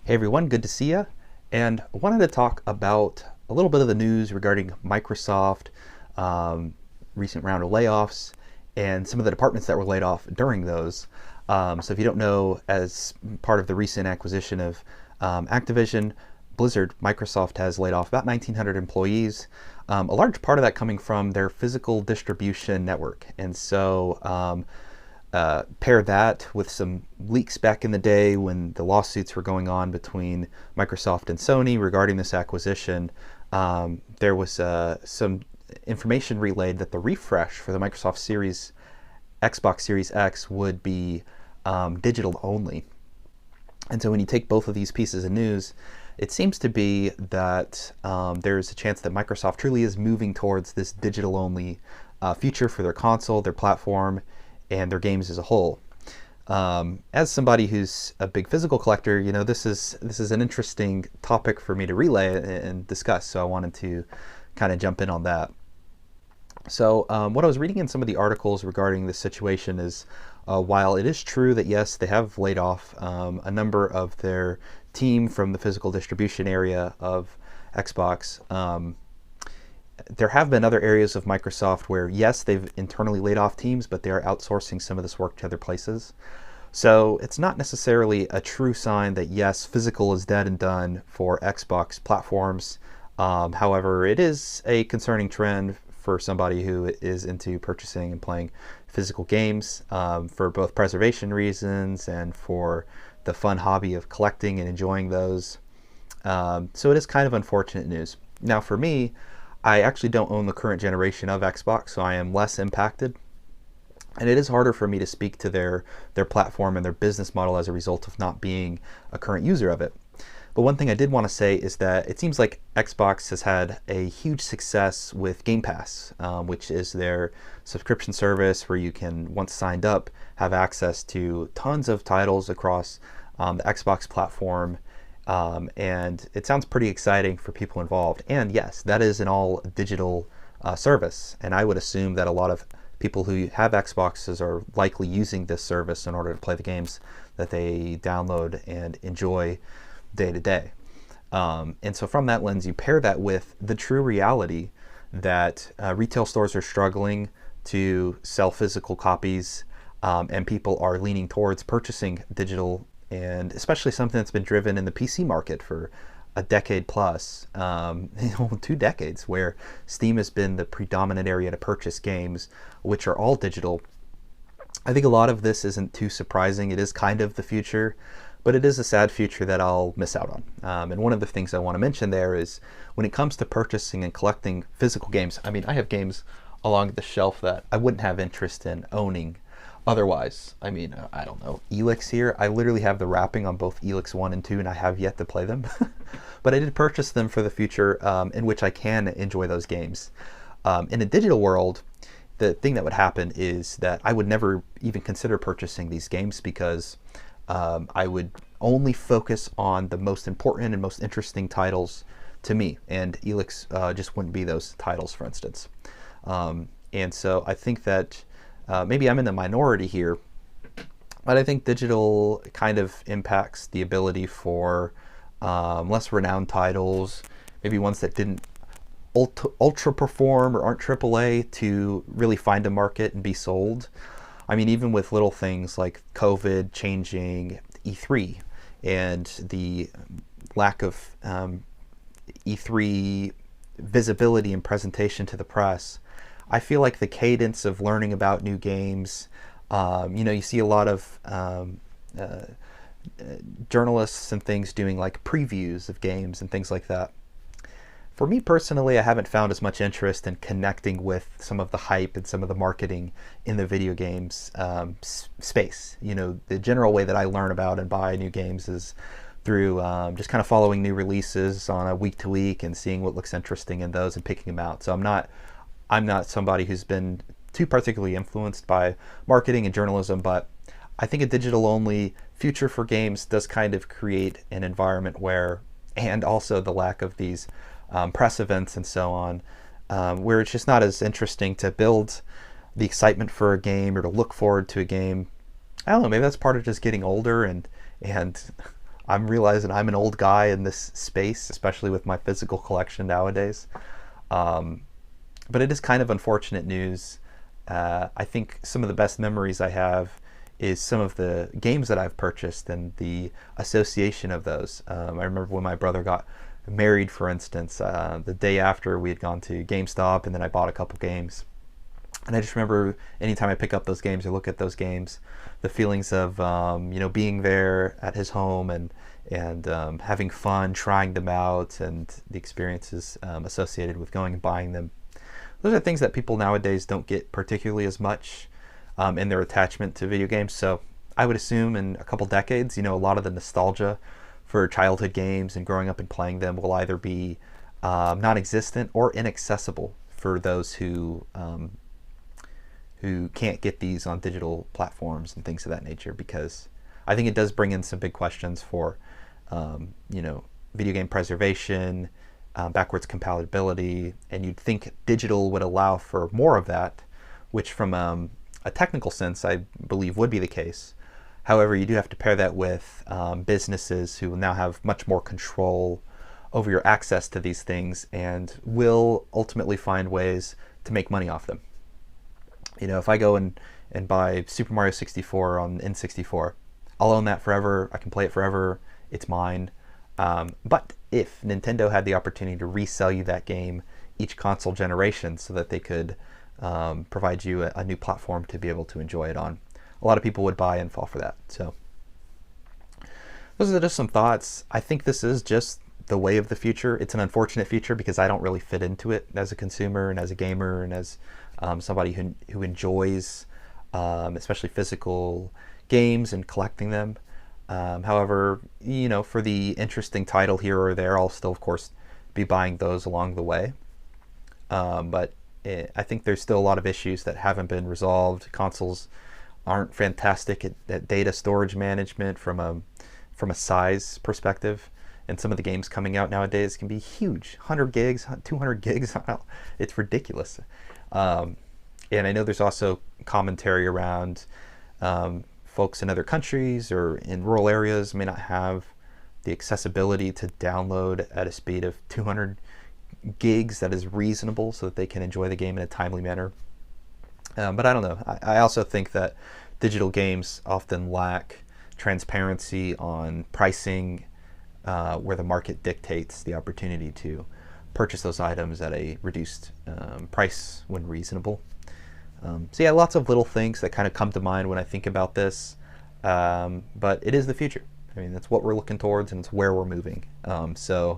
Hey everyone, good to see you. And I wanted to talk about a little bit of the news regarding Microsoft, um, recent round of layoffs, and some of the departments that were laid off during those. So if you don't know, as part of the recent acquisition of Activision, Blizzard, Microsoft has laid off about 1,900 employees. A large part of that coming from their physical distribution network. And so pair that with some leaks back in the day when the lawsuits were going on between Microsoft and Sony regarding this acquisition. There was some information relayed that the refresh for the Microsoft Series, Xbox Series X, would be digital only. And so when you take both of these pieces of news, it seems to be that there's a chance that Microsoft truly is moving towards this digital only future for their console, their platform, and their games as a whole. As somebody who's a big physical collector, this is an interesting topic for me to relay and discuss. So I wanted to kind of jump in on that. So what I was reading in some of the articles regarding this situation is, while it is true that yes, they have laid off a number of their team from the physical distribution area of Xbox, there have been other areas of Microsoft where, yes, they've internally laid off teams, but they are outsourcing some of this work to other places. So it's not necessarily a true sign that, yes, physical is dead and done for Xbox platforms. However, it is a concerning trend for somebody who is into purchasing and playing physical games, for both preservation reasons and for the fun hobby of collecting and enjoying those. So it is kind of unfortunate news. Now, for me, I actually don't own the current generation of Xbox, so I am less impacted. And it is harder for me to speak to their platform and their business model as a result of not being a current user of it. But one thing I did want to say is that it seems like Xbox has had a huge success with Game Pass, which is their subscription service where you can, once signed up, have access to tons of titles across the Xbox platform. And it sounds pretty exciting for people involved. And yes, that is an all digital service. And I would assume that a lot of people who have Xboxes are likely using this service in order to play the games that they download and enjoy day to day. And so from that lens, you pair that with the true reality that retail stores are struggling to sell physical copies, and people are leaning towards purchasing digital, and especially something that's been driven in the PC market for a decade plus, 2 decades, where Steam has been the predominant area to purchase games, which are all digital. I think a lot of this isn't too surprising. It is kind of the future, but it is a sad future that I'll miss out on. And one of the things I want to mention there is when it comes to purchasing and collecting physical games, I mean, I have games along the shelf that I wouldn't have interest in owning otherwise. I mean, I don't know, Elix here, I literally have the wrapping on both Elix 1 and 2, and I have yet to play them. But I did purchase them for the future, in which I can enjoy those games. In a digital world, the thing that would happen is that I would never even consider purchasing these games because I would only focus on the most important and most interesting titles to me, and Elix just wouldn't be those titles, for instance. And so I think that maybe I'm in the minority here, but I think digital kind of impacts the ability for less renowned titles, maybe ones that didn't ultra perform or aren't AAA, to really find a market and be sold. I mean, even with little things like COVID changing E3 and the lack of E3 visibility and presentation to the press, I feel like the cadence of learning about new games, you see a lot of journalists and things doing like previews of games and things like that. For me personally, I haven't found as much interest in connecting with some of the hype and some of the marketing in the video games space. The general way that I learn about and buy new games is through just kind of following new releases on a week to week and seeing what looks interesting in those and picking them out. So I'm not somebody who's been too particularly influenced by marketing and journalism, but I think a digital only future for games does kind of create an environment where, and also the lack of these press events and so on, where it's just not as interesting to build the excitement for a game or to look forward to a game. I don't know, maybe that's part of just getting older and I'm realizing I'm an old guy in this space, especially with my physical collection nowadays. Um, but it is kind of unfortunate news. I think some of the best memories I have is some of the games that I've purchased and the association of those. I remember when my brother got married, for instance, the day after we had gone to GameStop, and then I bought a couple games. And I just remember anytime I pick up those games or look at those games, the feelings of being there at his home and having fun, trying them out, and the experiences associated with going and buying them. Those are things that people nowadays don't get particularly as much in their attachment to video games. So I would assume in a couple decades, a lot of the nostalgia for childhood games and growing up and playing them will either be non-existent or inaccessible for those who can't get these on digital platforms and things of that nature, because I think it does bring in some big questions for video game preservation, backwards compatibility, and you'd think digital would allow for more of that, which from a technical sense I believe would be the case. However, you do have to pair that with businesses who now have much more control over your access to these things and will ultimately find ways to make money off them. If I go and buy Super Mario 64 on N64, I'll own that forever. I can play it forever. It's mine. But if Nintendo had the opportunity to resell you that game each console generation so that they could provide you a new platform to be able to enjoy it on, a lot of people would buy and fall for that. So those are just some thoughts. I think this is just the way of the future. It's an unfortunate future because I don't really fit into it as a consumer and as a gamer and as somebody who enjoys especially physical games and collecting them. However, for the interesting title here or there, I'll still, of course, be buying those along the way. But I think there's still a lot of issues that haven't been resolved. Consoles aren't fantastic at data storage management from a size perspective. And some of the games coming out nowadays can be huge, 100 gigs, 200 gigs. It's ridiculous. And I know there's also commentary around folks in other countries or in rural areas may not have the accessibility to download at a speed of 200 gigs that is reasonable so that they can enjoy the game in a timely manner. But I don't know. I also think that digital games often lack transparency on pricing, where the market dictates the opportunity to purchase those items at a reduced price when reasonable. So yeah, lots of little things that kind of come to mind when I think about this, but it is the future. I mean, that's what we're looking towards, and it's where we're moving. Those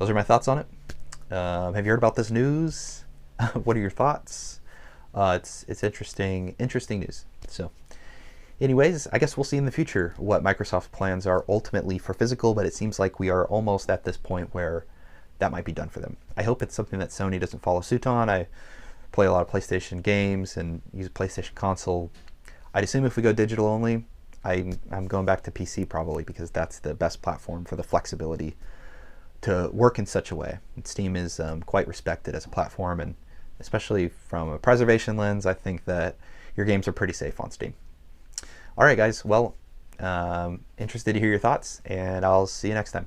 are my thoughts on it. Have you heard about this news? What are your thoughts? It's interesting news. So anyways, I guess we'll see in the future what Microsoft's plans are ultimately for physical, but it seems like we are almost at this point where that might be done for them. I hope it's something that Sony doesn't follow suit on. I play a lot of PlayStation games and use a PlayStation console. I'd assume if we go digital only, I'm going back to PC probably, because that's the best platform for the flexibility to work in such a way. And Steam is quite respected as a platform, and especially from a preservation lens, I think that your games are pretty safe on Steam. All right, guys. Well, interested to hear your thoughts, and I'll see you next time.